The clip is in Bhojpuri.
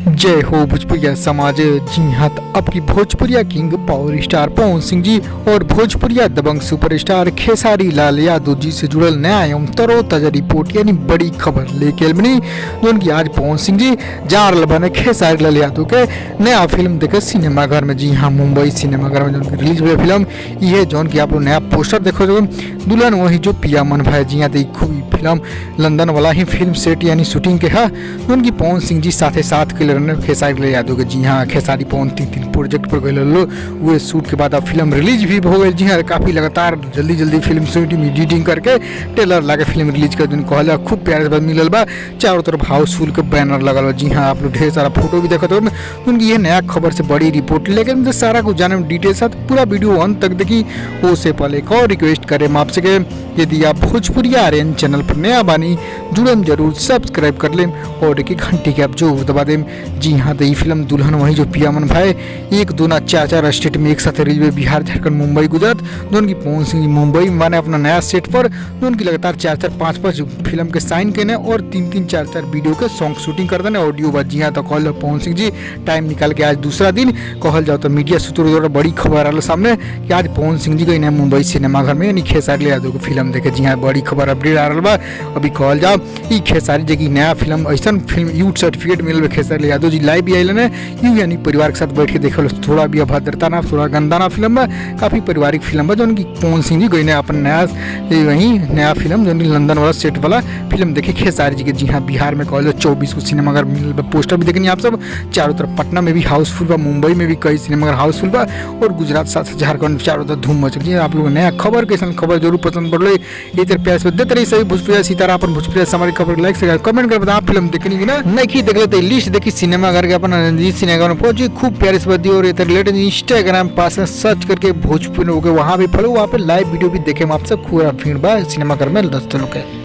जय हो भोजपुरिया समाज। जी हाँ, तो आपकी भोजपुरिया king power star Pawan Singh ji और भोजपुरिया दबंग सुपरस्टार खेसारी लाल यादव जी से जुड़ल नया एवं तरोताजा रिपोर्ट यानी बड़ी खबर लेके बनी, जो उनकी आज पवन सिंह जी जा रहा बने खेसारी लाल यादव के नया फिल्म देखे सिनेमाघर में। जी हाँ, मुंबई सिनेमाघर में जो रिलीज हुई फिल्म ये जो की आप लोग नया पोस्टर देखो, जो दुल्हन वही जो पिया मन भाई। जी हाँ, तो खूब फिल्म लंदन वाला ही फिल्म सेट यानी शूटिंग के है, उनकी पवन सिंह जी साथ साथ के खेसारी लाल यादव के। जी हाँ, खेसारी पवन तीन प्रोजेक्ट पर गए वो शूट के बाद अब फिल्म रिलीज भी हो गई। जी हाँ, काफ़ी लगातार जल्दी फिल्म शूटिंग एडिटिंग करके ट्रेलर लाके फिल्म रिलीज कर दिन कहला खूब प्यारे से बाद मिलल बा। चारों तरफ हाउसफुल के बैनर लगल बा। जी हाँ, आप लोग ढेर सारा फोटो भी देखते हो। उनकी ये नया खबर से बड़ी रिपोर्ट, लेकिन सारा कुछ जाने में डिटेल साथ पूरा वीडियो अंत तक देखी। उससे पहले एक और रिक्वेस्ट करें आपसे के यदि आप भोजपुरिया आर्यन चैनल पर नया बानी जुड़म जरूर सब्सक्राइब कर लें और एक घंटे के आप जो दबा दें। जी हाँ, तो ये फिल्म दुल्हन वही जो पिया मन भाई 1 2 ना 4 स्टेट में एक साथ रेलवे बिहार झारखंड मुंबई गुजरात, जो उनकी पवन सिंह मुंबई में माने अपना नया सेट पर जो उनकी लगातार 4 5 फिल्म के साइन करने और 3 4 वीडियो के सॉन्ग शूटिंग कर देने ऑडियो बात। जी हाँ, तो कहल पवन सिंह जी टाइम निकाल के आज दूसरा दिन कहल जाओ तो मीडिया सूत्रों द्वारा बड़ी खबर आ सामने कि आज पवन सिंह जी गई मुंबई सिनेमाघर में यानी खेसारी यादव की फिल्म देखे। जी हाँ, बड़ी खबर अपडेट आ रहा बा। अभी कहल जाओ ई खेसारी जी की नया फिल्म ऐसा film you certificate mill Khesari Yadav ji live भी आइल यू यानी परिवार के साथ बैठ के देखल। थोड़ा भी अभद्रता ना थोड़ा गंदा ना फिल्म बा, काफ़ी पारिवारिक फिल्म बा। जो उनकी पवन सिंह जी गई अपन नया वही नया फिल्म जो लंदन वाला सेट वाला फिल्म देखे खेसारी जी के। जी हाँ, बिहार में कहल 24 को सिनेमाघर मिल पोस्टर भी देखनी आप सब। चारों तरफ पटना में भी हाउसफुल बा, मुंबई में भी कई सिनेमाघर हाउसफुल बा और गुजरात साथ झारखंड चारों तरफ धूम मचल। जी आप लोग नया खबर कैसे खबर जरूर पसंद पड़ रही ये तरह प्यास देते रही। सही भोजपुरिया सीतारा अपन भोजपुरिया हमारी खबर लाइक से कमेंट कर बता। आप फिल्म देखनी कि ना नहीं देख लेते लिस्ट देखी सिनेमाघर के अपन रंजीत सिनेमा में पहुंची खूब प्यारे से बदी और रिलेटेड इंस्टाग्राम पास सर्च करके भोजपुरी हो गए वहाँ भी फॉलो, वहाँ पे लाइव वीडियो भी देखे आपसे खूब भीड़ बा सिनेमाघर में 10 लोग के।